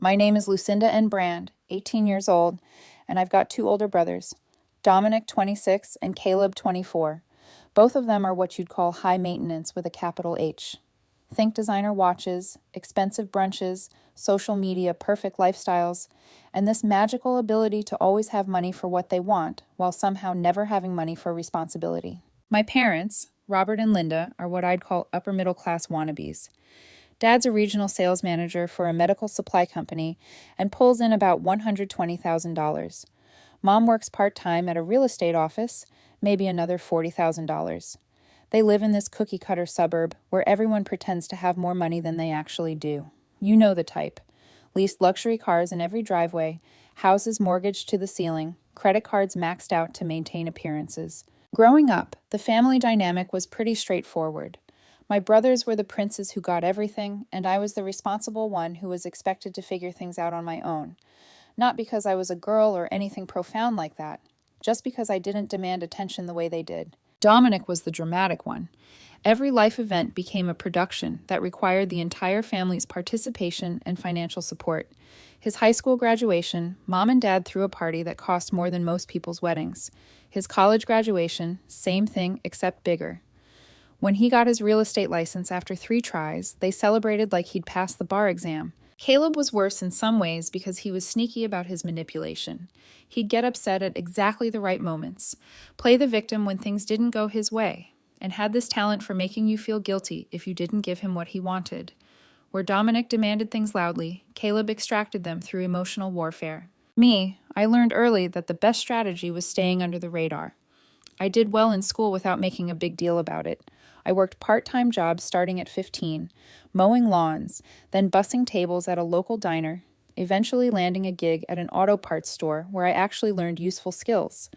My name is Lucinda N. Brand, 18 years old, and I've got two older brothers, Dominic, 26, and Caleb, 24. Both of them are what you'd call high maintenance with a capital H. Think designer watches, expensive brunches, social media, perfect lifestyles, and this magical ability to always have money for what they want while somehow never having money for responsibility. My parents, Robert and Linda, are what I'd call upper middle class wannabes. Dad's a regional sales manager for a medical supply company and pulls in about $120,000. Mom works part-time at a real estate office, maybe another $40,000. They live in this cookie-cutter suburb where everyone pretends to have more money than they actually do. You know the type. Leased luxury cars in every driveway, houses mortgaged to the ceiling, credit cards maxed out to maintain appearances. Growing up, the family dynamic was pretty straightforward. My brothers were the princes who got everything, and I was the responsible one who was expected to figure things out on my own. Not because I was a girl or anything profound like that, just because I didn't demand attention the way they did. Dominic was the dramatic one. Every life event became a production that required the entire family's participation and financial support. His high school graduation, Mom and Dad threw a party that cost more than most people's weddings. His college graduation, same thing except bigger. When he got his real estate license after 3 tries, they celebrated like he'd passed the bar exam. Caleb was worse in some ways because he was sneaky about his manipulation. He'd get upset at exactly the right moments, play the victim when things didn't go his way, and had this talent for making you feel guilty if you didn't give him what he wanted. Where Dominic demanded things loudly, Caleb extracted them through emotional warfare. I learned early that the best strategy was staying under the radar. I did well in school without making a big deal about it. I worked part-time jobs starting at 15, mowing lawns, then bussing tables at a local diner, eventually landing a gig at an auto parts store where I actually learned useful skills.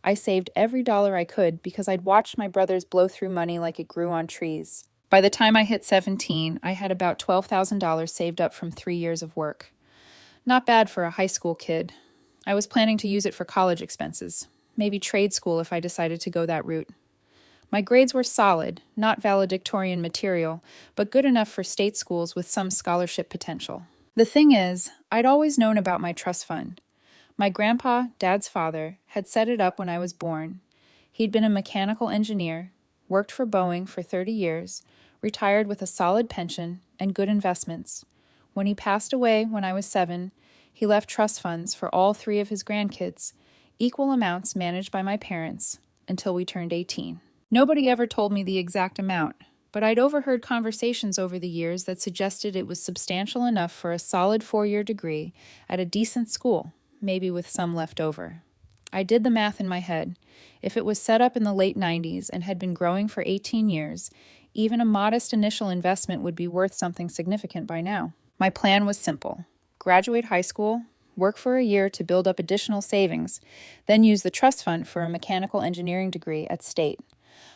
I saved every dollar I could because I'd watched my brothers blow through money like it grew on trees. By the time I hit 17, I had about $12,000 saved up from 3 years of work. Not bad for a high school kid. I was planning to use it for college expenses, maybe trade school if I decided to go that route. My grades were solid, not valedictorian material, but good enough for state schools with some scholarship potential. The thing is, I'd always known about my trust fund. My grandpa, Dad's father, had set it up when I was born. He'd been a mechanical engineer, worked for Boeing for 30 years, retired with a solid pension and good investments. When he passed away when I was 7, he left trust funds for all 3 of his grandkids, equal amounts managed by my parents, until we turned 18. Nobody ever told me the exact amount, but I'd overheard conversations over the years that suggested it was substantial enough for a solid 4-year degree at a decent school, maybe with some left over. I did the math in my head. If it was set up in the late 90s and had been growing for 18 years, even a modest initial investment would be worth something significant by now. My plan was simple. Graduate high school, work for a year to build up additional savings, then use the trust fund for a mechanical engineering degree at State.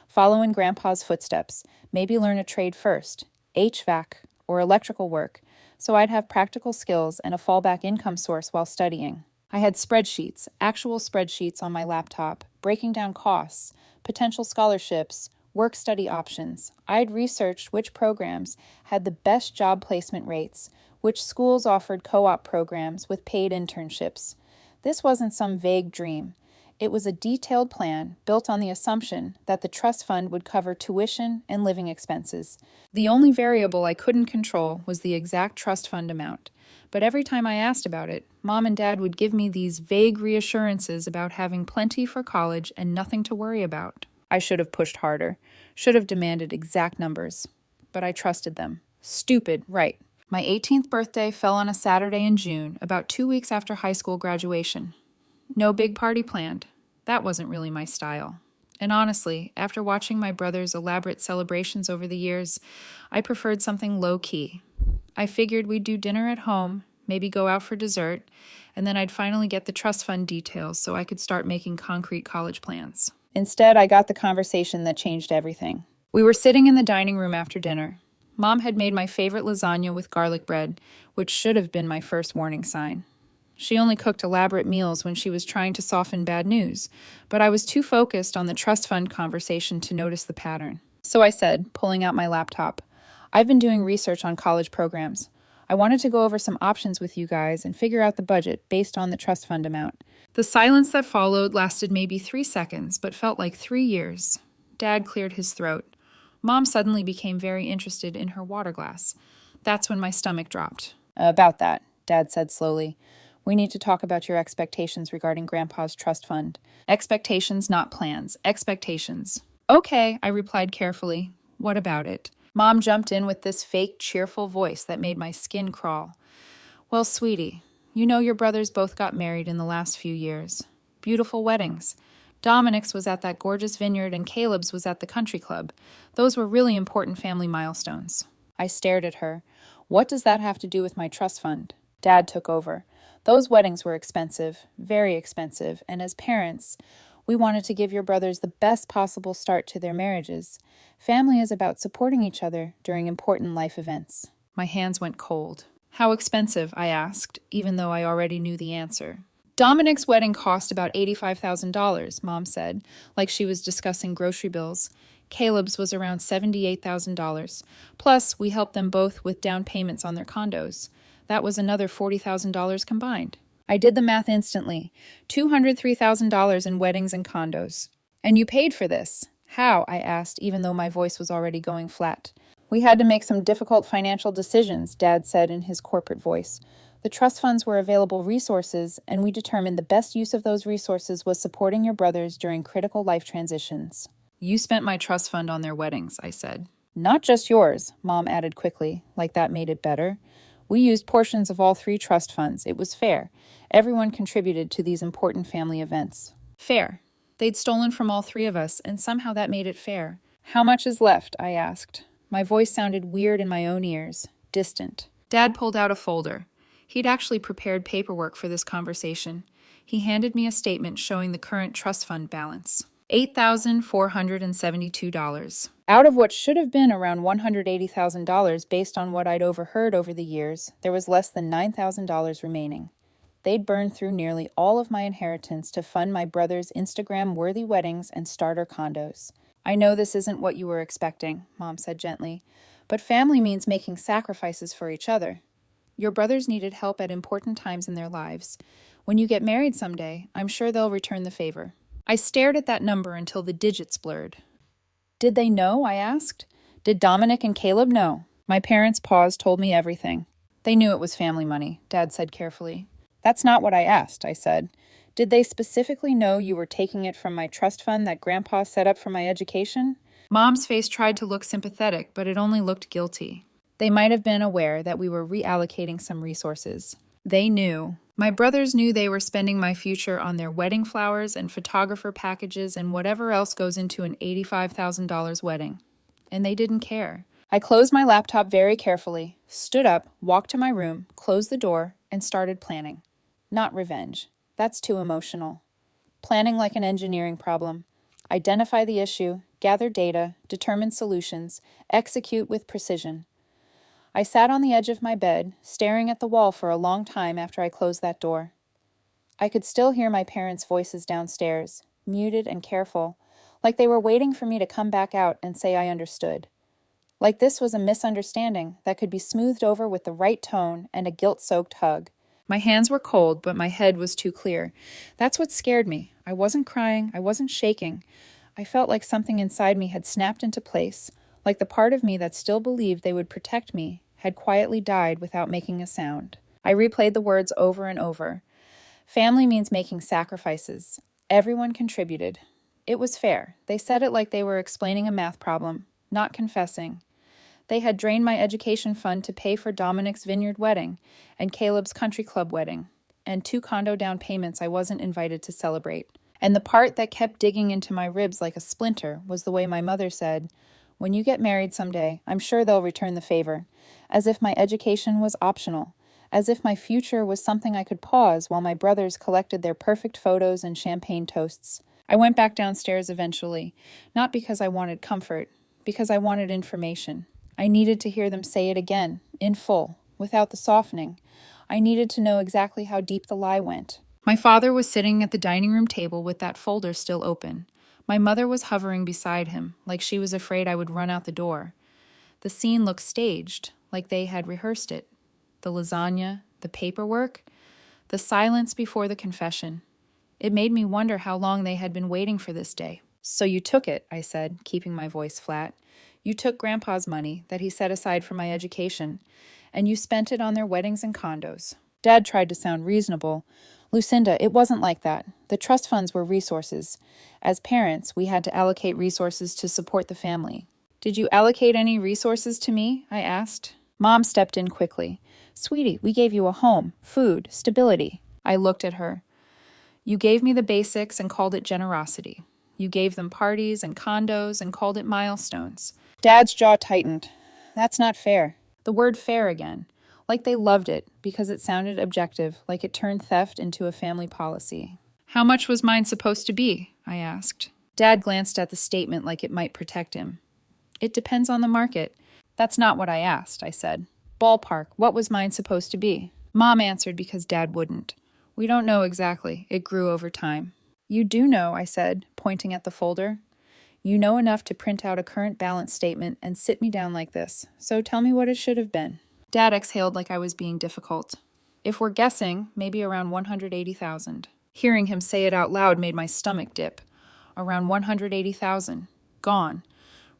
Follow in Grandpa's footsteps, maybe learn a trade first, HVAC or electrical work, so I'd have practical skills and a fallback income source while studying. I had spreadsheets, actual spreadsheets on my laptop, breaking down costs, potential scholarships, work-study options. I'd researched which programs had the best job placement rates, which schools offered co-op programs with paid internships. This wasn't some vague dream. It was a detailed plan built on the assumption that the trust fund would cover tuition and living expenses. The only variable I couldn't control was the exact trust fund amount. But every time I asked about it, Mom and Dad would give me these vague reassurances about having plenty for college and nothing to worry about. I should have pushed harder, should have demanded exact numbers. But I trusted them. Stupid, right. My 18th birthday fell on a Saturday in June, about 2 weeks after high school graduation. No big party planned. That wasn't really my style. And honestly, after watching my brother's elaborate celebrations over the years, I preferred something low-key. I figured we'd do dinner at home, maybe go out for dessert, and then I'd finally get the trust fund details so I could start making concrete college plans. Instead, I got the conversation that changed everything. We were sitting in the dining room after dinner. Mom had made my favorite lasagna with garlic bread, which should have been my first warning sign. She only cooked elaborate meals when she was trying to soften bad news, but I was too focused on the trust fund conversation to notice the pattern. So I said, pulling out my laptop, I've been doing research on college programs. I wanted to go over some options with you guys and figure out the budget based on the trust fund amount. The silence that followed lasted maybe 3 seconds, but felt like 3 years. Dad cleared his throat. Mom suddenly became very interested in her water glass. That's when my stomach dropped. About that, Dad said slowly. We need to talk about your expectations regarding Grandpa's trust fund. Expectations, not plans. Expectations. Okay, I replied carefully. What about it? Mom jumped in with this fake, cheerful voice that made my skin crawl. Well, sweetie, you know your brothers both got married in the last few years. Beautiful weddings. Dominic's was at that gorgeous vineyard and Caleb's was at the country club. Those were really important family milestones. I stared at her. What does that have to do with my trust fund? Dad took over. Those weddings were expensive, very expensive, and as parents, we wanted to give your brothers the best possible start to their marriages. Family is about supporting each other during important life events. My hands went cold. How expensive? I asked, even though I already knew the answer. Dominic's wedding cost about $85,000, Mom said, like she was discussing grocery bills. Caleb's was around $78,000. Plus, we helped them both with down payments on their condos. That was another $40,000 combined. I did the math instantly. $203,000 in weddings and condos. And you paid for this. How? I asked, even though my voice was already going flat. We had to make some difficult financial decisions, Dad said in his corporate voice. The trust funds were available resources, and we determined the best use of those resources was supporting your brothers during critical life transitions. You spent my trust fund on their weddings, I said. Not just yours, Mom added quickly, like that made it better. We used portions of all 3 trust funds. It was fair. Everyone contributed to these important family events. Fair. They'd stolen from all 3 of us, and somehow that made it fair. How much is left? I asked. My voice sounded weird in my own ears, distant. Dad pulled out a folder. He'd actually prepared paperwork for this conversation. He handed me a statement showing the current trust fund balance. $8,472. Out of what should have been around $180,000 based on what I'd overheard over the years, there was less than $9,000 remaining. They'd burned through nearly all of my inheritance to fund my brother's Instagram-worthy weddings and starter condos. I know this isn't what you were expecting, Mom said gently, but family means making sacrifices for each other. Your brothers needed help at important times in their lives. When you get married someday, I'm sure they'll return the favor. I stared at that number until the digits blurred. Did they know? I asked. Did Dominic and Caleb know? My parents' pause told me everything. They knew it was family money, Dad said carefully. That's not what I asked, I said. Did they specifically know you were taking it from my trust fund that Grandpa set up for my education? Mom's face tried to look sympathetic, but it only looked guilty. They might have been aware that we were reallocating some resources. They knew. My brothers knew they were spending my future on their wedding flowers and photographer packages and whatever else goes into an $85,000 wedding. And they didn't care. I closed my laptop very carefully, stood up, walked to my room, closed the door, and started planning. Not revenge. That's too emotional. Planning like an engineering problem. Identify the issue, gather data, determine solutions, execute with precision. I sat on the edge of my bed, staring at the wall for a long time after I closed that door. I could still hear my parents' voices downstairs, muted and careful, like they were waiting for me to come back out and say I understood. Like this was a misunderstanding that could be smoothed over with the right tone and a guilt-soaked hug. My hands were cold, but my head was too clear. That's what scared me. I wasn't crying, I wasn't shaking. I felt like something inside me had snapped into place, like the part of me that still believed they would protect me had quietly died without making a sound. I replayed the words over and over. Family means making sacrifices. Everyone contributed. It was fair. They said it like they were explaining a math problem, not confessing. They had drained my education fund to pay for Dominic's vineyard wedding and Caleb's country club wedding, and 2 condo down payments I wasn't invited to celebrate. And the part that kept digging into my ribs like a splinter was the way my mother said, "When you get married someday, I'm sure they'll return the favor," as if my education was optional, as if my future was something I could pause while my brothers collected their perfect photos and champagne toasts. I went back downstairs eventually, not because I wanted comfort, because I wanted information. I needed to hear them say it again, in full, without the softening. I needed to know exactly how deep the lie went. My father was sitting at the dining room table with that folder still open. My mother was hovering beside him, like she was afraid I would run out the door. The scene looked staged, like they had rehearsed it. the lasagna, the paperwork, the silence before the confession. It made me wonder how long they had been waiting for this day. "So you took it," I said, keeping my voice flat. "You took Grandpa's money that he set aside for my education, and you spent it on their weddings and condos." Dad tried to sound reasonable. "Lucinda, it wasn't like that. The trust funds were resources. As parents, we had to allocate resources to support the family." "Did you allocate any resources to me?" I asked. Mom stepped in quickly. "Sweetie, we gave you a home, food, stability." I looked at her. "You gave me the basics and called it generosity. You gave them parties and condos and called it milestones." Dad's jaw tightened. "That's not fair." The word fair again. Like they loved it because it sounded objective, like it turned theft into a family policy. "How much was mine supposed to be?" I asked. Dad glanced at the statement like it might protect him. "It depends on the market." "That's not what I asked," I said. "Ballpark, what was mine supposed to be?" Mom answered because Dad wouldn't. "We don't know exactly. It grew over time." "You do know," I said, pointing at the folder. "You know enough to print out a current balance statement and sit me down like this. So tell me what it should have been." Dad exhaled like I was being difficult. "If we're guessing, maybe around 180,000. Hearing him say it out loud made my stomach dip. Around 180,000. Gone.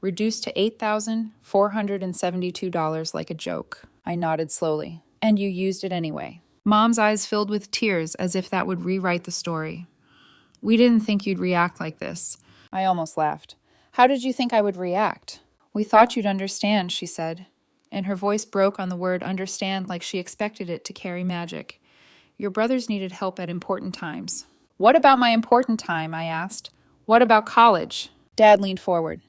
Reduced to $8,472 like a joke. I nodded slowly. "And you used it anyway." Mom's eyes filled with tears as if that would rewrite the story. "We didn't think you'd react like this." I almost laughed. "How did you think I would react?" "We thought you'd understand," she said, and her voice broke on the word understand like she expected it to carry magic. "Your brothers needed help at important times." "What about my important time?" I asked. "What about college?" Dad leaned forward.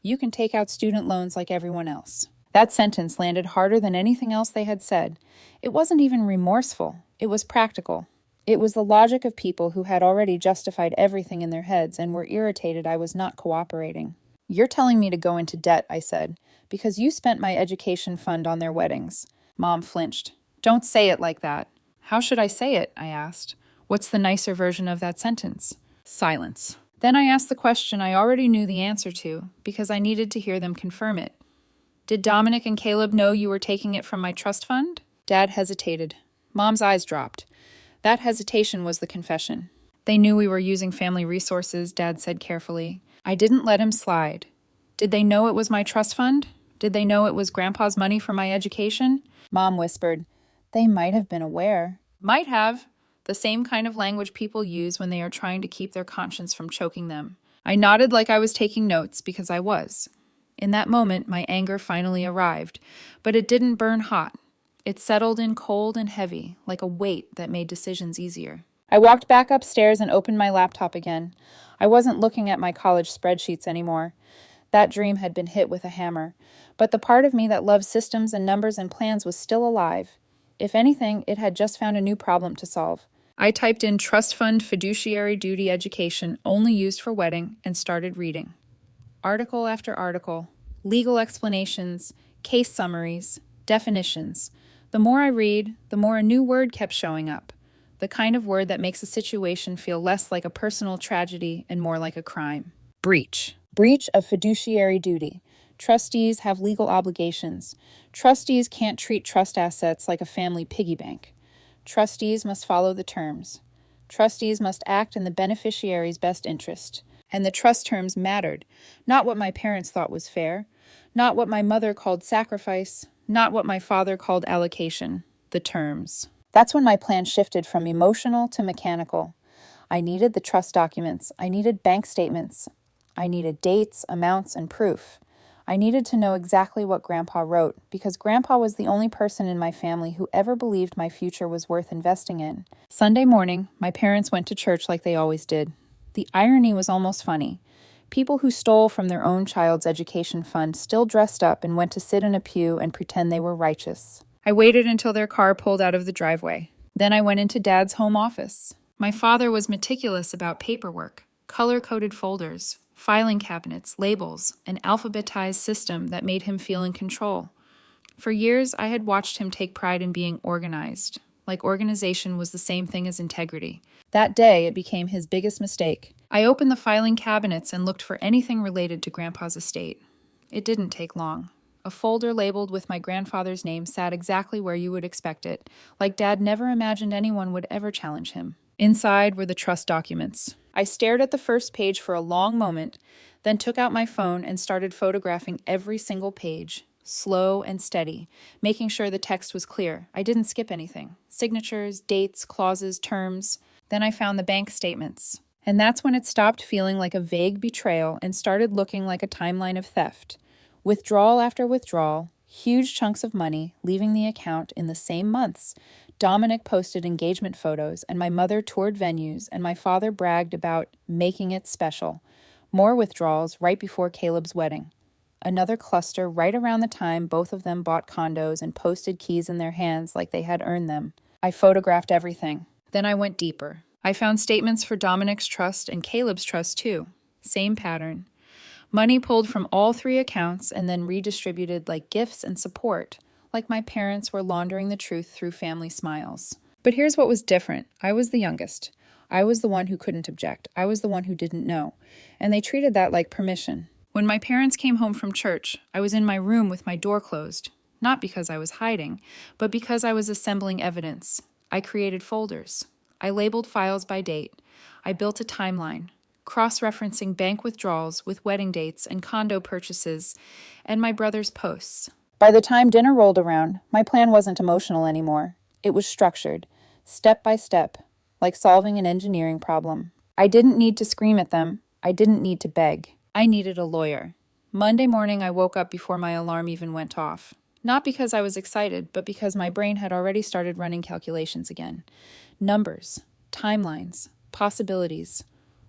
"You can take out student loans like everyone else." That sentence landed harder than anything else they had said. It wasn't even remorseful. It was practical. It was the logic of people who had already justified everything in their heads and were irritated I was not cooperating. "You're telling me to go into debt," I said, "because you spent my education fund on their weddings." Mom flinched. "Don't say it like that." "How should I say it?" I asked. "What's the nicer version of that sentence?" Silence. Then I asked the question I already knew the answer to, because I needed to hear them confirm it. "Did Dominic and Caleb know you were taking it from my trust fund?" Dad hesitated. Mom's eyes dropped. That hesitation was the confession. "They knew we were using family resources," Dad said carefully. "I didn't let him slide." "Did they know it was my trust fund? Did they know it was Grandpa's money for my education?" Mom whispered, "They might have been aware." Might have. The same kind of language people use when they are trying to keep their conscience from choking them. I nodded like I was taking notes, because I was. In that moment, my anger finally arrived, but it didn't burn hot. It settled in cold and heavy, like a weight that made decisions easier. I walked back upstairs and opened my laptop again. I wasn't looking at my college spreadsheets anymore. That dream had been hit with a hammer. But the part of me that loves systems and numbers and plans was still alive. If anything, it had just found a new problem to solve. I typed in trust fund fiduciary duty education only used for wedding and started reading. Article after article, legal explanations, case summaries, definitions. The more I read, the more a new word kept showing up. The kind of word that makes a situation feel less like a personal tragedy and more like a crime. Breach. Breach of fiduciary duty. Trustees have legal obligations. Trustees can't treat trust assets like a family piggy bank. Trustees must follow the terms. Trustees must act in the beneficiary's best interest. And the trust terms mattered, not what my parents thought was fair, not what my mother called sacrifice, not what my father called allocation, the terms. That's when my plan shifted from emotional to mechanical. I needed the trust documents. I needed bank statements. I needed dates, amounts, and proof. I needed to know exactly what Grandpa wrote, because Grandpa was the only person in my family who ever believed my future was worth investing in. Sunday morning, my parents went to church like they always did. The irony was almost funny. People who stole from their own child's education fund still dressed up and went to sit in a pew and pretend they were righteous. I waited until their car pulled out of the driveway. Then I went into Dad's home office. My father was meticulous about paperwork, color-coded folders, filing cabinets, labels, an alphabetized system that made him feel in control. For years, I had watched him take pride in being organized, like organization was the same thing as integrity. That day, it became his biggest mistake. I opened the filing cabinets and looked for anything related to Grandpa's estate. It didn't take long. A folder labeled with my grandfather's name sat exactly where you would expect it, like Dad never imagined anyone would ever challenge him. Inside were the trust documents. I stared at the first page for a long moment, then took out my phone and started photographing every single page, slow and steady, making sure the text was clear. I didn't skip anything. Signatures, dates, clauses, terms. Then I found the bank statements. And that's when it stopped feeling like a vague betrayal and started looking like a timeline of theft. Withdrawal after withdrawal, huge chunks of money leaving the account in the same months. Dominic posted engagement photos, and my mother toured venues, and my father bragged about making it special. More withdrawals right before Caleb's wedding. Another cluster right around the time both of them bought condos and posted keys in their hands like they had earned them. I photographed everything. Then I went deeper. I found statements for Dominic's trust and Caleb's trust too. Same pattern. Money pulled from all three accounts and then redistributed like gifts and support, like my parents were laundering the truth through family smiles. But here's what was different. I was the youngest. I was the one who couldn't object. I was the one who didn't know. And they treated that like permission. When my parents came home from church, I was in my room with my door closed. Not because I was hiding, but because I was assembling evidence. I created folders. I labeled files by date. I built a timeline, cross-referencing bank withdrawals with wedding dates and condo purchases, and my brother's posts. By the time dinner rolled around, my plan wasn't emotional anymore. It was structured, step by step, like solving an engineering problem. I didn't need to scream at them. I didn't need to beg. I needed a lawyer. Monday morning, I woke up before my alarm even went off. Not because I was excited, but because my brain had already started running calculations again. Numbers, timelines, possibilities.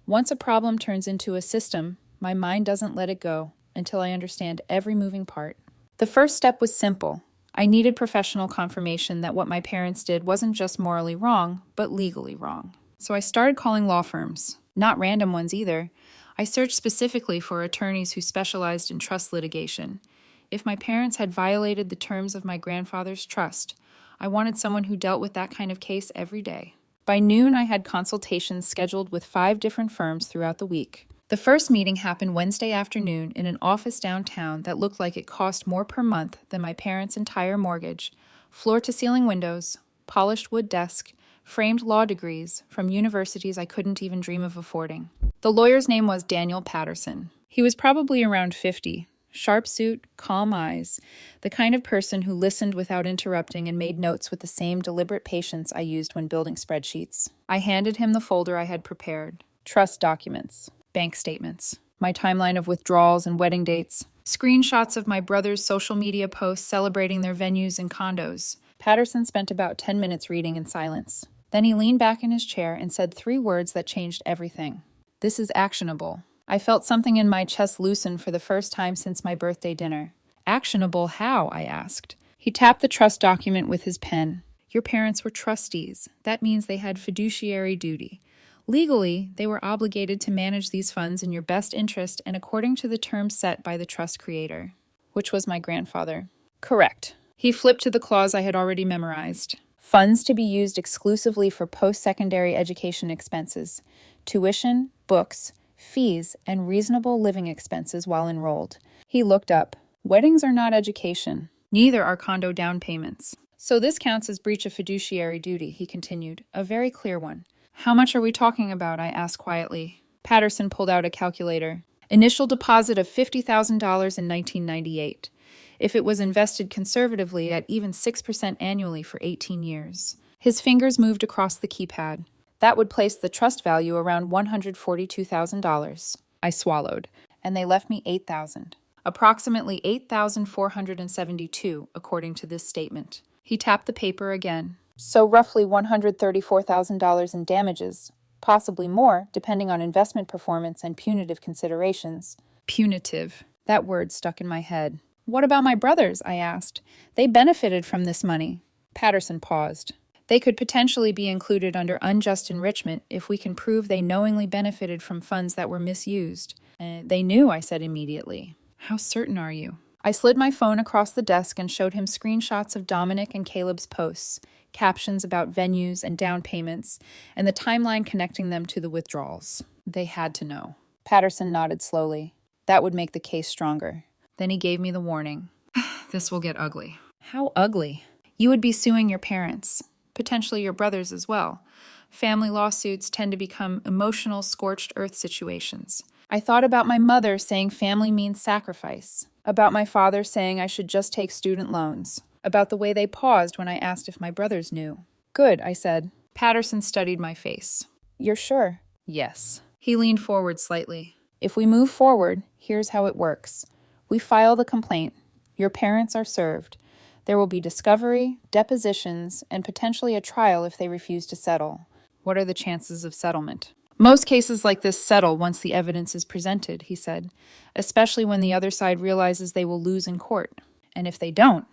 Once a problem turns into a system, my mind doesn't let it go until I understand every moving part. The first step was simple. I needed professional confirmation that what my parents did wasn't just morally wrong, but legally wrong. So I started calling law firms. Not random ones either. I searched specifically for attorneys who specialized in trust litigation. If my parents had violated the terms of my grandfather's trust, I wanted someone who dealt with that kind of case every day. By noon, I had consultations scheduled with 5 different firms throughout the week. The first meeting happened Wednesday afternoon in an office downtown that looked like it cost more per month than my parents' entire mortgage. Floor-to-ceiling windows, polished wood desk, framed law degrees from universities I couldn't even dream of affording. The lawyer's name was Daniel Patterson. He was probably around 50. Sharp suit, calm eyes, the kind of person who listened without interrupting and made notes with the same deliberate patience I used when building spreadsheets. I handed him the folder I had prepared. Trust documents, bank statements, my timeline of withdrawals and wedding dates, screenshots of my brother's social media posts celebrating their venues and condos. Patterson spent about 10 minutes reading in silence. Then he leaned back in his chair and said 3 words that changed everything. This is actionable. I felt something in my chest loosen for the first time since my birthday dinner. Actionable how? I asked. He tapped the trust document with his pen. Your parents were trustees. That means they had fiduciary duty. Legally, they were obligated to manage these funds in your best interest and according to the terms set by the trust creator, which was my grandfather. Correct. He flipped to the clause I had already memorized. Funds to be used exclusively for post-secondary education expenses, tuition, books, fees, and reasonable living expenses while enrolled. He looked up. Weddings are not education. Neither are condo down payments. So this counts as breach of fiduciary duty, he continued, a very clear one. How much are we talking about? I asked quietly. Patterson pulled out a calculator. Initial deposit of $50,000 in 1998. If it was invested conservatively at even 6% annually for 18 years. His fingers moved across the keypad. That would place the trust value around $142,000. I swallowed, and they left me $8,000. Approximately $8,472, according to this statement. He tapped the paper again. So roughly $134,000 in damages, possibly more, depending on investment performance and punitive considerations. Punitive. That word stuck in my head. What about my brothers? I asked. They benefited from this money. Patterson paused. They could potentially be included under unjust enrichment if we can prove they knowingly benefited from funds that were misused. They knew, I said immediately. How certain are you? I slid my phone across the desk and showed him screenshots of Dominic and Caleb's posts, captions about venues and down payments, and the timeline connecting them to the withdrawals. They had to know. Patterson nodded slowly. That would make the case stronger. Then he gave me the warning. This will get ugly. How ugly? You would be suing your parents, potentially your brothers as well. Family lawsuits tend to become emotional, scorched earth situations. I thought about my mother saying family means sacrifice, about my father saying I should just take student loans, about the way they paused when I asked if my brothers knew. Good, I said. Patterson studied my face. You're sure? Yes. He leaned forward slightly. If we move forward, here's how it works. We file the complaint. Your parents are served. There will be discovery, depositions, and potentially a trial if they refuse to settle. What are the chances of settlement? Most cases like this settle once the evidence is presented, he said, especially when the other side realizes they will lose in court. And if they don't,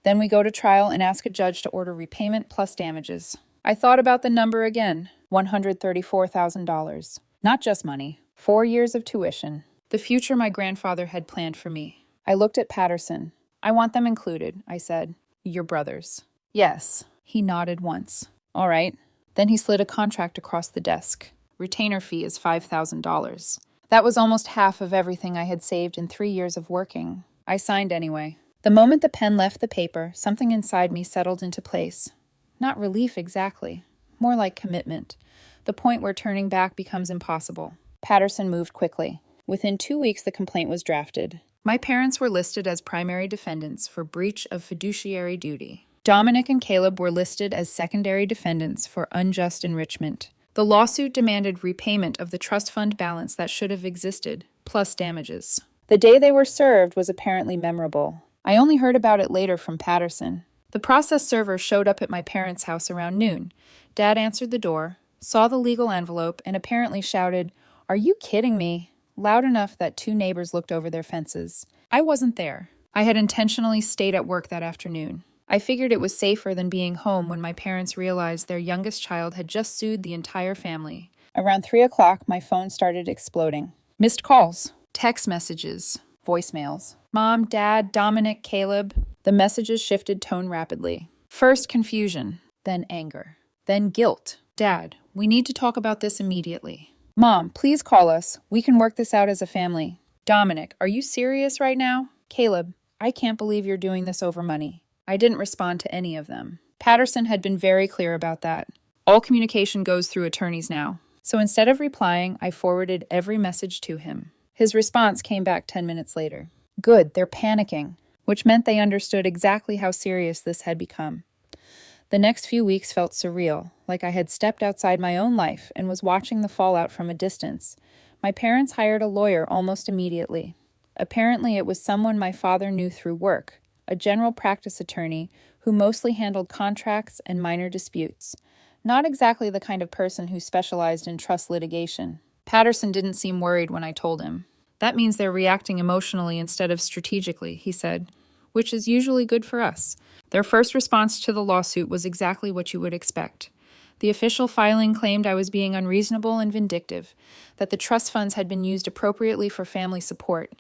then we go to trial and ask a judge to order repayment plus damages. I thought about the number again, $134,000. Not just money, 4 years of tuition, the future my grandfather had planned for me. I looked at Patterson. I want them included, I said. Your brothers. Yes. He nodded once. All right. Then he slid a contract across the desk. Retainer fee is $5,000. That was almost half of everything I had saved in 3 years of working. I signed anyway. The moment the pen left the paper, something inside me settled into place. Not relief exactly, more like commitment. The point where turning back becomes impossible. Patterson moved quickly. Within 2 weeks, the complaint was drafted. My parents were listed as primary defendants for breach of fiduciary duty. Dominic and Caleb were listed as secondary defendants for unjust enrichment. The lawsuit demanded repayment of the trust fund balance that should have existed, plus damages. The day they were served was apparently memorable. I only heard about it later from Patterson. The process server showed up at my parents' house around noon. Dad answered the door, saw the legal envelope, and apparently shouted, "Are you kidding me?" loud enough that 2 neighbors looked over their fences. I wasn't there. I had intentionally stayed at work that afternoon. I figured it was safer than being home when my parents realized their youngest child had just sued the entire family. Around 3 o'clock, my phone started exploding. Missed calls, text messages, voicemails. Mom, Dad, Dominic, Caleb. The messages shifted tone rapidly. First confusion, then anger, then guilt. Dad, we need to talk about this immediately. Mom, please call us. We can work this out as a family. Dominic, are you serious right now? Caleb, I can't believe you're doing this over money. I didn't respond to any of them. Patterson had been very clear about that. All communication goes through attorneys now. So instead of replying, I forwarded every message to him. His response came back 10 minutes later. Good, they're panicking, which meant they understood exactly how serious this had become. The next few weeks felt surreal, like I had stepped outside my own life and was watching the fallout from a distance. My parents hired a lawyer almost immediately. Apparently, it was someone my father knew through work, a general practice attorney who mostly handled contracts and minor disputes. Not exactly the kind of person who specialized in trust litigation. Patterson didn't seem worried when I told him. That means they're reacting emotionally instead of strategically, he said, which is usually good for us. Their first response to the lawsuit was exactly what you would expect. The official filing claimed I was being unreasonable and vindictive, that the trust funds had been used appropriately for family support,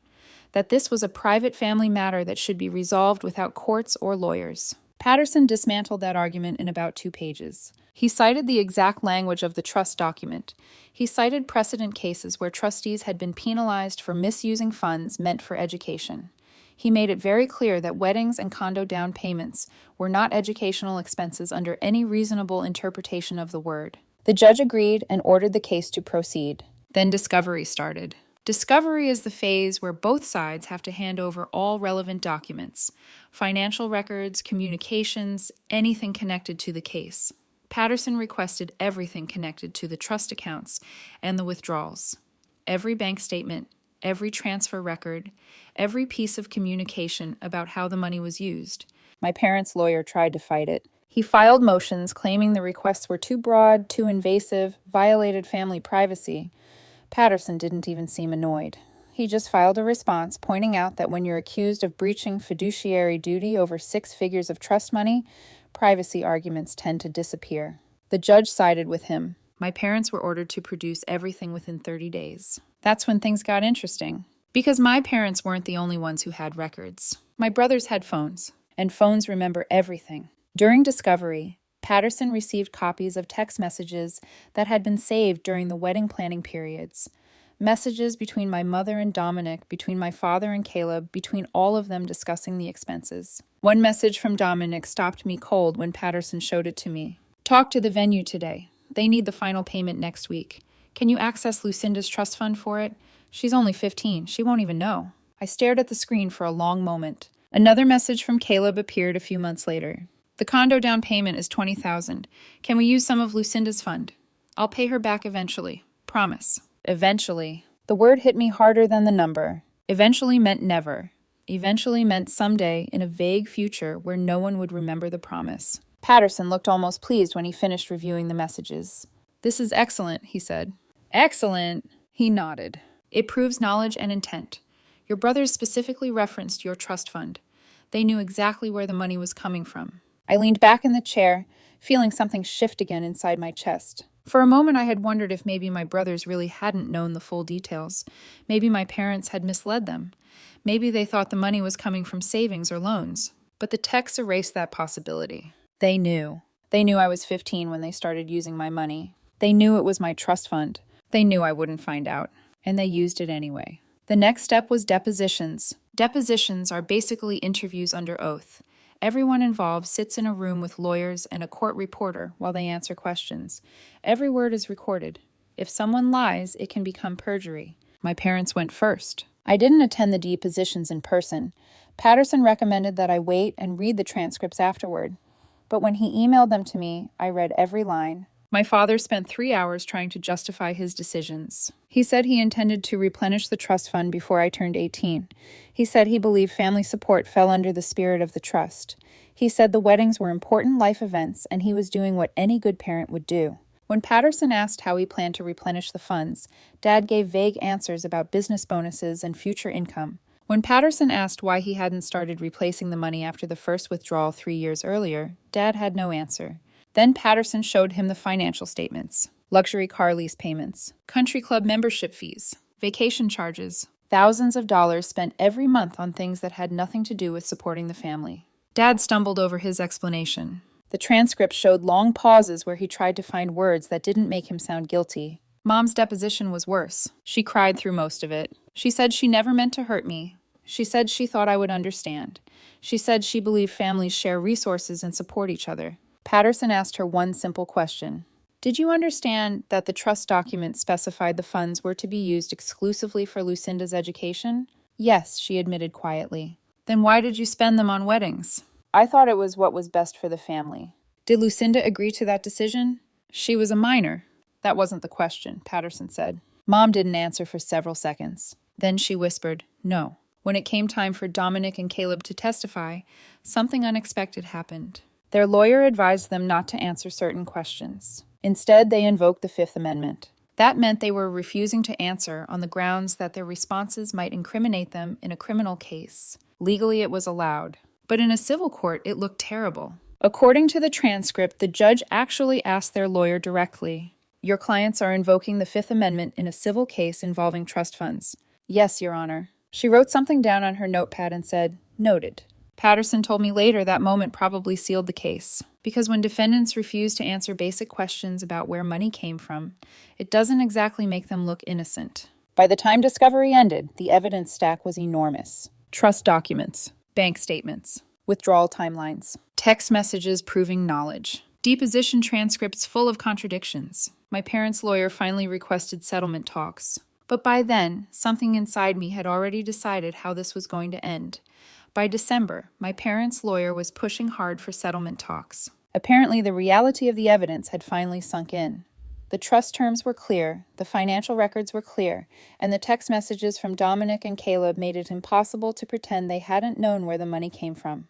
that this was a private family matter that should be resolved without courts or lawyers. Patterson dismantled that argument in about 2 pages. He cited the exact language of the trust document. He cited precedent cases where trustees had been penalized for misusing funds meant for education. He made it very clear that weddings and condo down payments were not educational expenses under any reasonable interpretation of the word. The judge agreed and ordered the case to proceed. Then discovery started. Discovery is the phase where both sides have to hand over all relevant documents, financial records, communications, anything connected to the case. Patterson requested everything connected to the trust accounts and the withdrawals. Every bank statement, every transfer record, every piece of communication about how the money was used. My parents' lawyer tried to fight it. He filed motions claiming the requests were too broad, too invasive, violated family privacy. Patterson didn't even seem annoyed. He just filed a response pointing out that when you're accused of breaching fiduciary duty over 6 figures of trust money, privacy arguments tend to disappear. The judge sided with him. My parents were ordered to produce everything within 30 days. That's when things got interesting. Because my parents weren't the only ones who had records. My brothers had phones, and phones remember everything. During discovery, Patterson received copies of text messages that had been saved during the wedding planning periods. Messages between my mother and Dominic, between my father and Caleb, between all of them discussing the expenses. One message from Dominic stopped me cold when Patterson showed it to me. Talk to the venue today. They need the final payment next week. Can you access Lucinda's trust fund for it? She's only 15. She won't even know. I stared at the screen for a long moment. Another message from Caleb appeared a few months later. The condo down payment is $20,000. Can we use some of Lucinda's fund? I'll pay her back eventually. Promise. Eventually. The word hit me harder than the number. Eventually meant never. Eventually meant someday in a vague future where no one would remember the promise. Patterson looked almost pleased when he finished reviewing the messages. This is excellent, he said. Excellent? He nodded. It proves knowledge and intent. Your brothers specifically referenced your trust fund. They knew exactly where the money was coming from. I leaned back in the chair, feeling something shift again inside my chest. For a moment I had wondered if maybe my brothers really hadn't known the full details. Maybe my parents had misled them. Maybe they thought the money was coming from savings or loans. But the text erased that possibility. They knew. They knew I was 15 when they started using my money. They knew it was my trust fund. They knew I wouldn't find out. And they used it anyway. The next step was depositions. Depositions are basically interviews under oath. Everyone involved sits in a room with lawyers and a court reporter while they answer questions. Every word is recorded. If someone lies, it can become perjury. My parents went first. I didn't attend the depositions in person. Patterson recommended that I wait and read the transcripts afterward. But when he emailed them to me, I read every line. My father spent 3 hours trying to justify his decisions. He said he intended to replenish the trust fund before I turned 18. He said he believed family support fell under the spirit of the trust. He said the weddings were important life events and he was doing what any good parent would do. When Patterson asked how he planned to replenish the funds, Dad gave vague answers about business bonuses and future income. When Patterson asked why he hadn't started replacing the money after the first withdrawal 3 years earlier, Dad had no answer. Then Patterson showed him the financial statements, luxury car lease payments, country club membership fees, vacation charges, thousands of dollars spent every month on things that had nothing to do with supporting the family. Dad stumbled over his explanation. The transcript showed long pauses where he tried to find words that didn't make him sound guilty. Mom's deposition was worse. She cried through most of it. She said she never meant to hurt me. She said she thought I would understand. She said she believed families share resources and support each other. Patterson asked her one simple question. Did you understand that the trust document specified the funds were to be used exclusively for Lucinda's education? Yes, she admitted quietly. Then why did you spend them on weddings? I thought it was what was best for the family. Did Lucinda agree to that decision? She was a minor. That wasn't the question, Patterson said. Mom didn't answer for several seconds. Then she whispered, no. When it came time for Dominic and Caleb to testify, something unexpected happened. Their lawyer advised them not to answer certain questions. Instead, they invoked the Fifth Amendment. That meant they were refusing to answer on the grounds that their responses might incriminate them in a criminal case. Legally, it was allowed. But in a civil court, it looked terrible. According to the transcript, the judge actually asked their lawyer directly, your clients are invoking the Fifth Amendment in a civil case involving trust funds. Yes, Your Honor. She wrote something down on her notepad and said, noted. Patterson told me later that moment probably sealed the case, because when defendants refuse to answer basic questions about where money came from, it doesn't exactly make them look innocent. By the time discovery ended, the evidence stack was enormous. Trust documents, bank statements, withdrawal timelines, text messages proving knowledge, deposition transcripts full of contradictions. My parents' lawyer finally requested settlement talks. But by then, something inside me had already decided how this was going to end. By December, my parents' lawyer was pushing hard for settlement talks. Apparently, the reality of the evidence had finally sunk in. The trust terms were clear, the financial records were clear, and the text messages from Dominic and Caleb made it impossible to pretend they hadn't known where the money came from.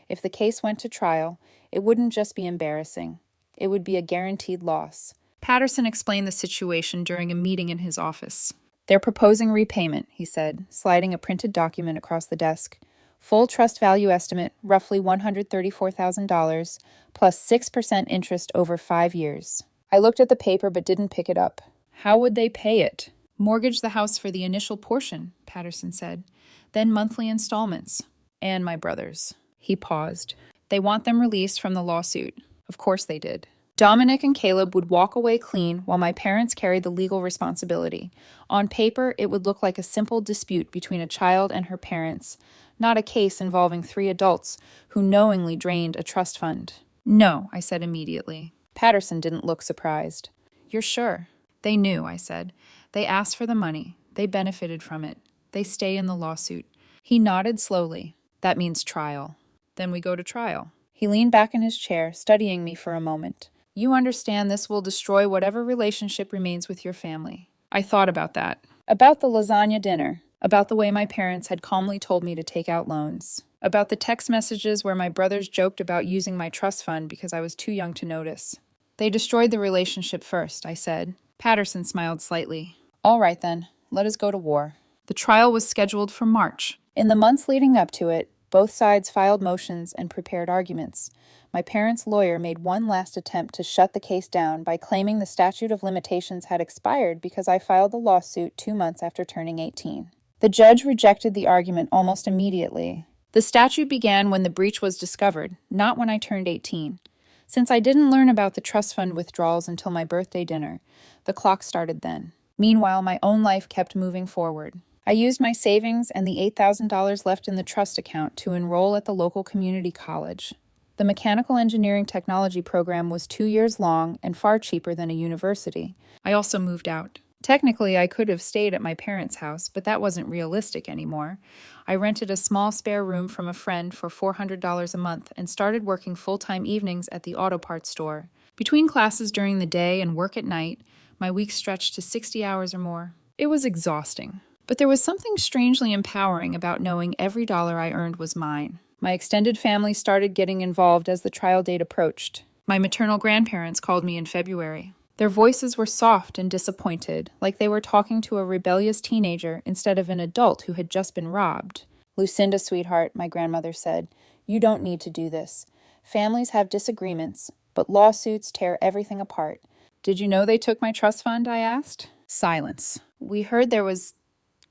If the case went to trial, it wouldn't just be embarrassing. It would be a guaranteed loss. Patterson explained the situation during a meeting in his office. They're proposing repayment, he said, sliding a printed document across the desk. Full trust value estimate, roughly $134,000, plus 6% interest over 5 years. I looked at the paper but didn't pick it up. How would they pay it? Mortgage the house for the initial portion, Patterson said. Then monthly installments. And my brothers. He paused. They want them released from the lawsuit. Of course they did. Dominic and Caleb would walk away clean while my parents carried the legal responsibility. On paper, it would look like a simple dispute between a child and her parents, not a case involving 3 adults who knowingly drained a trust fund. No, I said immediately. Patterson didn't look surprised. You're sure? They knew, I said. They asked for the money. They benefited from it. They stay in the lawsuit. He nodded slowly. That means trial. Then we go to trial. He leaned back in his chair, studying me for a moment. You understand this will destroy whatever relationship remains with your family. I thought about that. About the lasagna dinner. About the way my parents had calmly told me to take out loans. About the text messages where my brothers joked about using my trust fund because I was too young to notice. They destroyed the relationship first, I said. Patterson smiled slightly. All right then, let us go to war. The trial was scheduled for March. In the months leading up to it, both sides filed motions and prepared arguments. My parents' lawyer made one last attempt to shut the case down by claiming the statute of limitations had expired because I filed the lawsuit 2 months after turning 18. The judge rejected the argument almost immediately. The statute began when the breach was discovered, not when I turned 18. Since I didn't learn about the trust fund withdrawals until my birthday dinner, the clock started then. Meanwhile, my own life kept moving forward. I used my savings and the $8,000 left in the trust account to enroll at the local community college. The mechanical engineering technology program was 2 years long and far cheaper than a university. I also moved out. Technically, I could have stayed at my parents' house, but that wasn't realistic anymore. I rented a small spare room from a friend for $400 a month and started working full-time evenings at the auto parts store. Between classes during the day and work at night, my weeks stretched to 60 hours or more. It was exhausting. But there was something strangely empowering about knowing every dollar I earned was mine. My extended family started getting involved as the trial date approached. My maternal grandparents called me in February. Their voices were soft and disappointed, like they were talking to a rebellious teenager instead of an adult who had just been robbed. Lucinda, sweetheart, my grandmother said, you don't need to do this. Families have disagreements, but lawsuits tear everything apart. Did you know they took my trust fund? I asked. Silence. We heard there was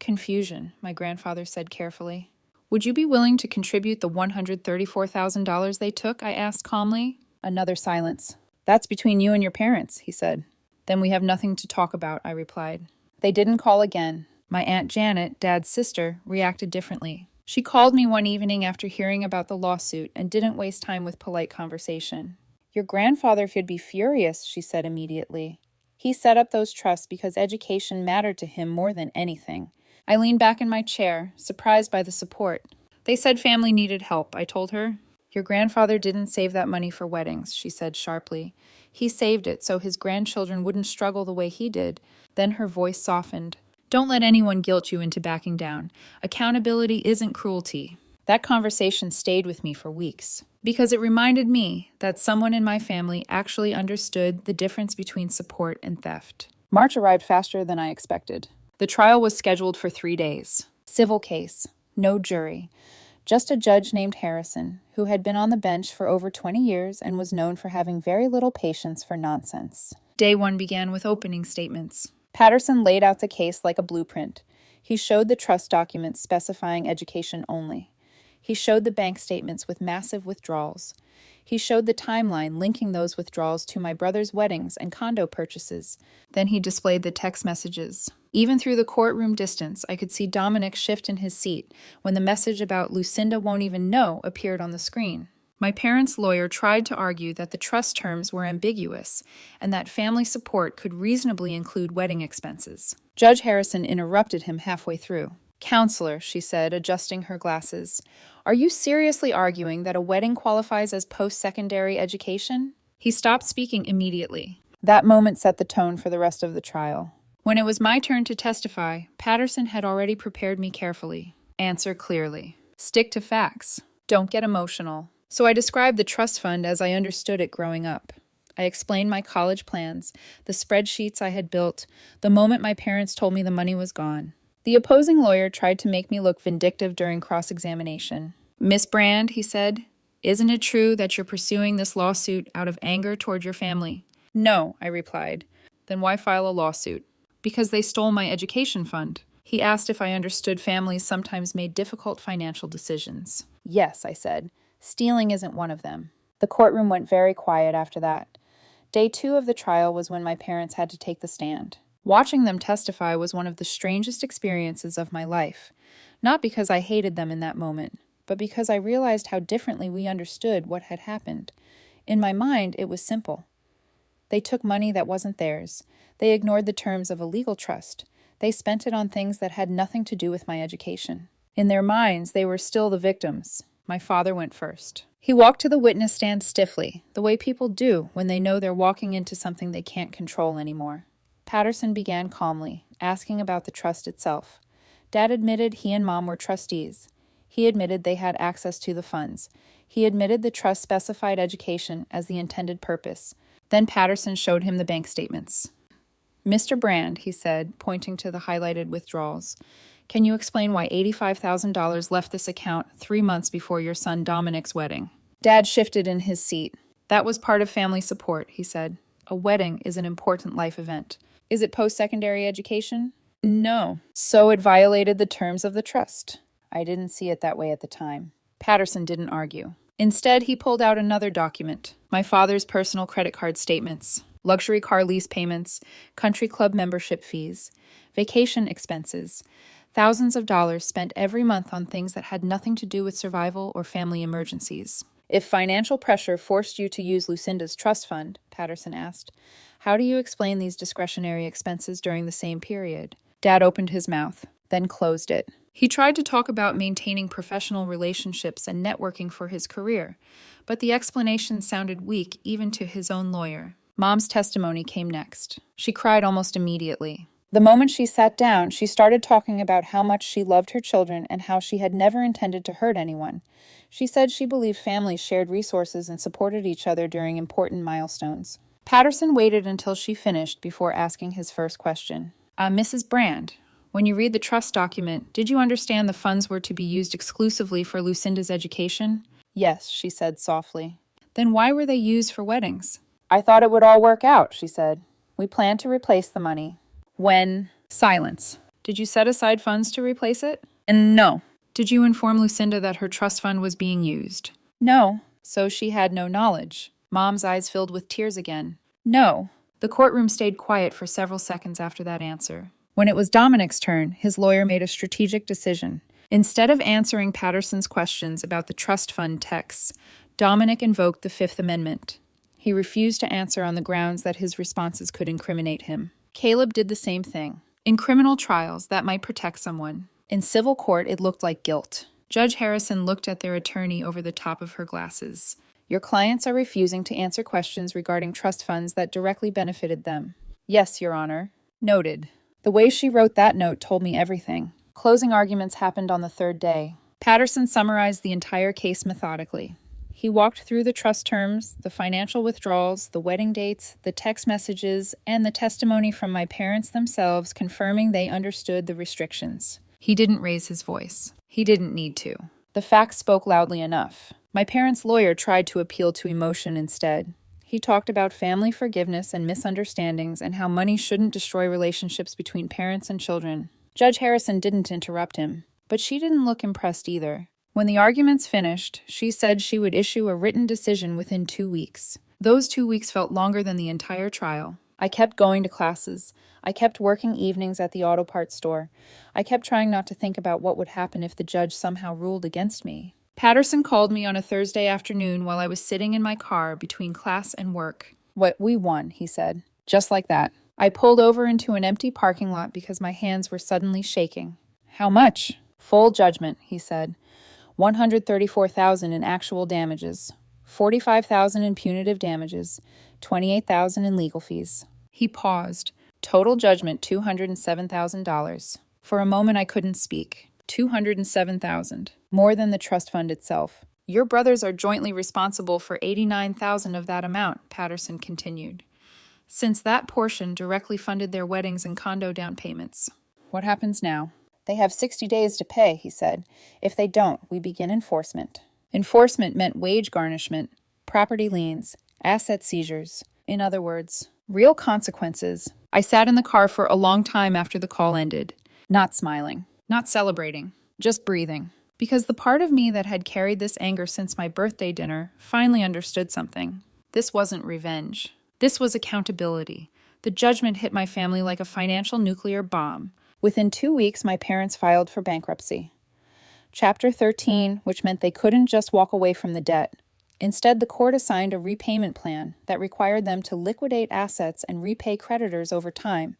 confusion, my grandfather said carefully. Would you be willing to contribute the $134,000 they took? I asked calmly. Another silence. That's between you and your parents, he said. Then we have nothing to talk about, I replied. They didn't call again. My Aunt Janet, Dad's sister, reacted differently. She called me one evening after hearing about the lawsuit and didn't waste time with polite conversation. Your grandfather could be furious, she said immediately. He set up those trusts because education mattered to him more than anything. I leaned back in my chair, surprised by the support. They said family needed help, I told her. Your grandfather didn't save that money for weddings, she said sharply. He saved it so his grandchildren wouldn't struggle the way he did. Then her voice softened. Don't let anyone guilt you into backing down. Accountability isn't cruelty. That conversation stayed with me for weeks, because it reminded me that someone in my family actually understood the difference between support and theft. March arrived faster than I expected. The trial was scheduled for 3 days. Civil case. No jury. Just a judge named Harrison, who had been on the bench for over 20 years and was known for having very little patience for nonsense. Day 1 began with opening statements. Patterson laid out the case like a blueprint. He showed the trust documents specifying education only. He showed the bank statements with massive withdrawals. He showed the timeline linking those withdrawals to my brother's weddings and condo purchases. Then he displayed the text messages. Even through the courtroom distance, I could see Dominic shift in his seat when the message about Lucinda won't even know appeared on the screen. My parents' lawyer tried to argue that the trust terms were ambiguous and that family support could reasonably include wedding expenses. Judge Harrison interrupted him halfway through. Counselor, she said, adjusting her glasses, are you seriously arguing that a wedding qualifies as post-secondary education? He stopped speaking immediately. That moment set the tone for the rest of the trial. When it was my turn to testify, Patterson had already prepared me carefully. Answer clearly. Stick to facts. Don't get emotional. So I described the trust fund as I understood it growing up. I explained my college plans, the spreadsheets I had built, the moment my parents told me the money was gone. The opposing lawyer tried to make me look vindictive during cross-examination. Miss Brand, he said, isn't it true that you're pursuing this lawsuit out of anger toward your family? No, I replied. Then why file a lawsuit? Because they stole my education fund. He asked if I understood families sometimes made difficult financial decisions. Yes, I said. Stealing isn't one of them. The courtroom went very quiet after that. Day 2 of the trial was when my parents had to take the stand. Watching them testify was one of the strangest experiences of my life, not because I hated them in that moment, but because I realized how differently we understood what had happened. In my mind, it was simple. They took money that wasn't theirs. They ignored the terms of a legal trust. They spent it on things that had nothing to do with my education. In their minds, they were still the victims. My father went first. He walked to the witness stand stiffly, the way people do when they know they're walking into something they can't control anymore. Patterson began calmly, asking about the trust itself. Dad admitted he and Mom were trustees. He admitted they had access to the funds. He admitted the trust specified education as the intended purpose. Then Patterson showed him the bank statements. "Mr. Brand," he said, pointing to the highlighted withdrawals, "can you explain why $85,000 left this account 3 months before your son Dominic's wedding?" Dad shifted in his seat. "That was part of family support," he said. "A wedding is an important life event." "Is it post-secondary education?" "No." "So it violated the terms of the trust." I didn't see it that way at the time. Patterson didn't argue. Instead, he pulled out another document, my father's personal credit card statements, luxury car lease payments, country club membership fees, vacation expenses, thousands of dollars spent every month on things that had nothing to do with survival or family emergencies. "If financial pressure forced you to use Lucinda's trust fund," Patterson asked, "how do you explain these discretionary expenses during the same period?" Dad opened his mouth, then closed it. He tried to talk about maintaining professional relationships and networking for his career, but the explanation sounded weak even to his own lawyer. Mom's testimony came next. She cried almost immediately. The moment she sat down, she started talking about how much she loved her children and how she had never intended to hurt anyone. She said she believed families shared resources and supported each other during important milestones. Patterson waited until she finished before asking his first question. "Mrs. Brand, when you read the trust document, did you understand the funds were to be used exclusively for Lucinda's education?" "Yes," she said softly. "Then why were they used for weddings?" "I thought it would all work out," she said. "We planned to replace the money." "When—" Silence. "Did you set aside funds to replace it?" "And no." "Did you inform Lucinda that her trust fund was being used?" "No." "So she had no knowledge." Mom's eyes filled with tears again. "No." The courtroom stayed quiet for several seconds after that answer. When it was Dominic's turn, his lawyer made a strategic decision. Instead of answering Patterson's questions about the trust fund texts, Dominic invoked the Fifth Amendment. He refused to answer on the grounds that his responses could incriminate him. Caleb did the same thing. In criminal trials, that might protect someone. In civil court, it looked like guilt. Judge Harrison looked at their attorney over the top of her glasses. "Your clients are refusing to answer questions regarding trust funds that directly benefited them." "Yes, Your Honor." "Noted." The way she wrote that note told me everything. Closing arguments happened on the third day. Patterson summarized the entire case methodically. He walked through the trust terms, the financial withdrawals, the wedding dates, the text messages, and the testimony from my parents themselves confirming they understood the restrictions. He didn't raise his voice. He didn't need to. The facts spoke loudly enough. My parents' lawyer tried to appeal to emotion instead. He talked about family forgiveness and misunderstandings and how money shouldn't destroy relationships between parents and children. Judge Harrison didn't interrupt him, but she didn't look impressed either. When the arguments finished, she said she would issue a written decision within 2 weeks. Those 2 weeks felt longer than the entire trial. I kept going to classes. I kept working evenings at the auto parts store. I kept trying not to think about what would happen if the judge somehow ruled against me. Patterson called me on a Thursday afternoon while I was sitting in my car between class and work. "What, we won," he said. Just like that. I pulled over into an empty parking lot because my hands were suddenly shaking. "How much?" "Full judgment," he said. $134,000 in actual damages, $45,000 in punitive damages, $28,000 in legal fees. He paused. Total judgment $207,000. For a moment I couldn't speak. $207,000. More than the trust fund itself. "Your brothers are jointly responsible for $89,000 of that amount," Patterson continued, "since that portion directly funded their weddings and condo down payments." "What happens now?" "They have 60 days to pay," he said. "If they don't, we begin enforcement." Enforcement meant wage garnishment, property liens, asset seizures. In other words, real consequences. I sat in the car for a long time after the call ended, not smiling, not celebrating, just breathing. Because the part of me that had carried this anger since my birthday dinner finally understood something. This wasn't revenge. This was accountability. The judgment hit my family like a financial nuclear bomb. Within 2 weeks, my parents filed for bankruptcy. Chapter 13, which meant they couldn't just walk away from the debt. Instead, the court assigned a repayment plan that required them to liquidate assets and repay creditors over time.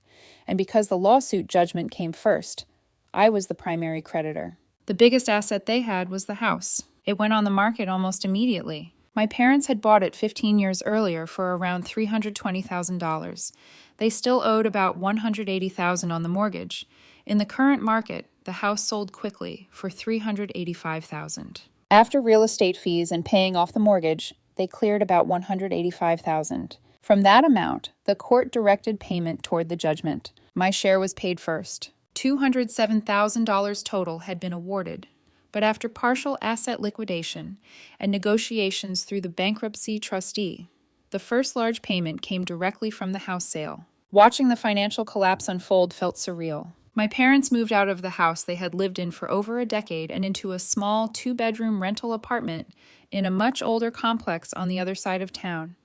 And because the lawsuit judgment came first, I was the primary creditor. The biggest asset they had was the house. It went on the market almost immediately. My parents had bought it 15 years earlier for around $320,000. They still owed about $180,000 on the mortgage. In the current market, the house sold quickly for $385,000. After real estate fees and paying off the mortgage, they cleared about $185,000. From that amount, the court directed payment toward the judgment. My share was paid first. $207,000 total had been awarded. But after partial asset liquidation and negotiations through the bankruptcy trustee, the first large payment came directly from the house sale. Watching the financial collapse unfold felt surreal. My parents moved out of the house they had lived in for over a decade and into a small 2-bedroom rental apartment in a much older complex on the other side of town.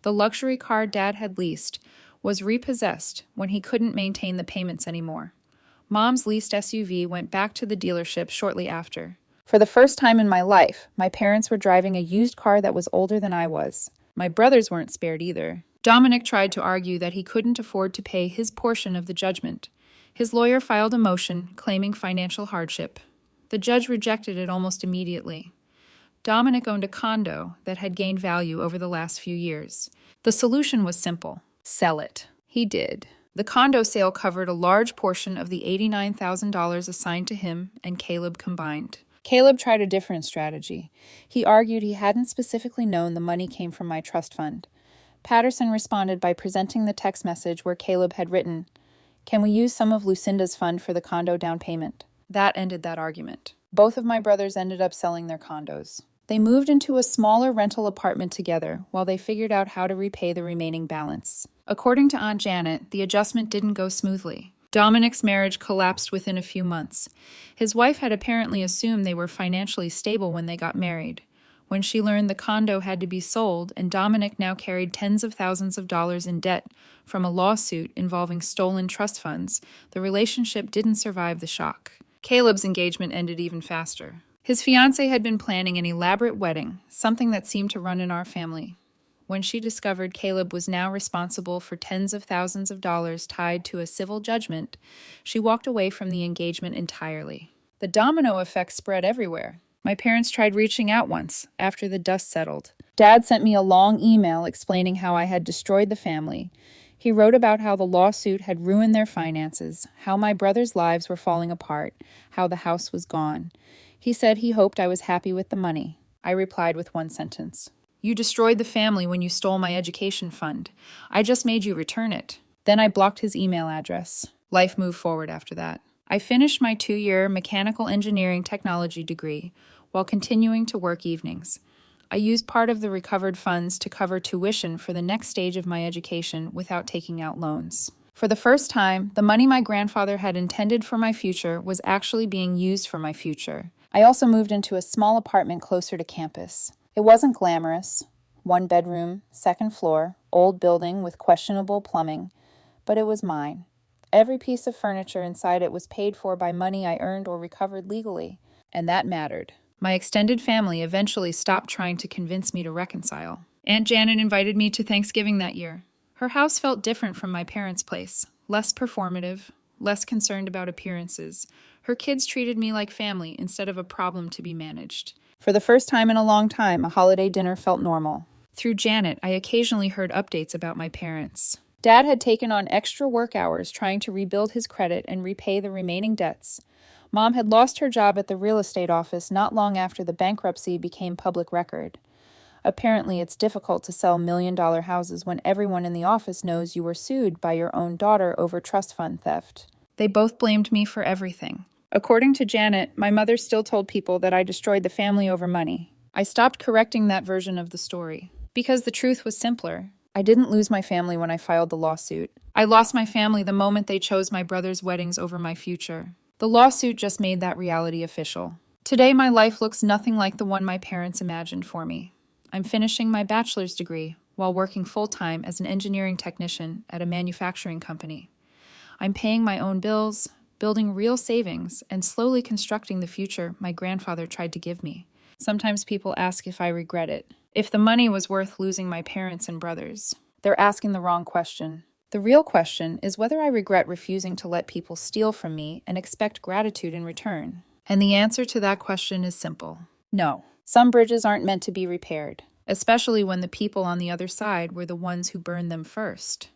The luxury car Dad had leased was repossessed when he couldn't maintain the payments anymore. Mom's leased SUV went back to the dealership shortly after. For the first time in my life, my parents were driving a used car that was older than I was. My brothers weren't spared either. Dominic tried to argue that he couldn't afford to pay his portion of the judgment. His lawyer filed a motion claiming financial hardship. The judge rejected it almost immediately. Dominic owned a condo that had gained value over the last few years. The solution was simple: sell it. He did. The condo sale covered a large portion of the $89,000 assigned to him and Caleb combined. Caleb tried a different strategy. He argued he hadn't specifically known the money came from my trust fund. Patterson responded by presenting the text message where Caleb had written, "Can we use some of Lucinda's fund for the condo down payment?" That ended that argument. Both of my brothers ended up selling their condos. They moved into a smaller rental apartment together while they figured out how to repay the remaining balance. According to Aunt Janet, the adjustment didn't go smoothly. Dominic's marriage collapsed within a few months. His wife had apparently assumed they were financially stable when they got married. When she learned the condo had to be sold and Dominic now carried tens of thousands of dollars in debt from a lawsuit involving stolen trust funds, the relationship didn't survive the shock. Caleb's engagement ended even faster. His fiancée had been planning an elaborate wedding, something that seemed to run in our family. When she discovered Caleb was now responsible for tens of thousands of dollars tied to a civil judgment, she walked away from the engagement entirely. The domino effect spread everywhere. My parents tried reaching out once, after the dust settled. Dad sent me a long email explaining how I had destroyed the family. He wrote about how the lawsuit had ruined their finances, how my brothers' lives were falling apart, how the house was gone. He said he hoped I was happy with the money. I replied with one sentence: "You destroyed the family when you stole my education fund. I just made you return it." Then I blocked his email address. Life moved forward after that. I finished my 2-year mechanical engineering technology degree while continuing to work evenings. I used part of the recovered funds to cover tuition for the next stage of my education without taking out loans. For the first time, the money my grandfather had intended for my future was actually being used for my future. I also moved into a small apartment closer to campus. It wasn't glamorous. 1 bedroom, 2nd floor, old building with questionable plumbing. But it was mine. Every piece of furniture inside it was paid for by money I earned or recovered legally. And that mattered. My extended family eventually stopped trying to convince me to reconcile. Aunt Janet invited me to Thanksgiving that year. Her house felt different from my parents' place. Less performative, less concerned about appearances. Her kids treated me like family instead of a problem to be managed. For the first time in a long time, a holiday dinner felt normal. Through Janet, I occasionally heard updates about my parents. Dad had taken on extra work hours trying to rebuild his credit and repay the remaining debts. Mom had lost her job at the real estate office not long after the bankruptcy became public record. Apparently, it's difficult to sell million-dollar houses when everyone in the office knows you were sued by your own daughter over trust fund theft. They both blamed me for everything. According to Janet, my mother still told people that I destroyed the family over money. I stopped correcting that version of the story. Because the truth was simpler. I didn't lose my family when I filed the lawsuit. I lost my family the moment they chose my brother's weddings over my future. The lawsuit just made that reality official. Today, my life looks nothing like the one my parents imagined for me. I'm finishing my bachelor's degree, while working full-time as an engineering technician at a manufacturing company. I'm paying my own bills, building real savings, and slowly constructing the future my grandfather tried to give me. Sometimes people ask if I regret it, if the money was worth losing my parents and brothers. They're asking the wrong question. The real question is whether I regret refusing to let people steal from me and expect gratitude in return. And the answer to that question is simple. No. Some bridges aren't meant to be repaired, especially when the people on the other side were the ones who burned them first.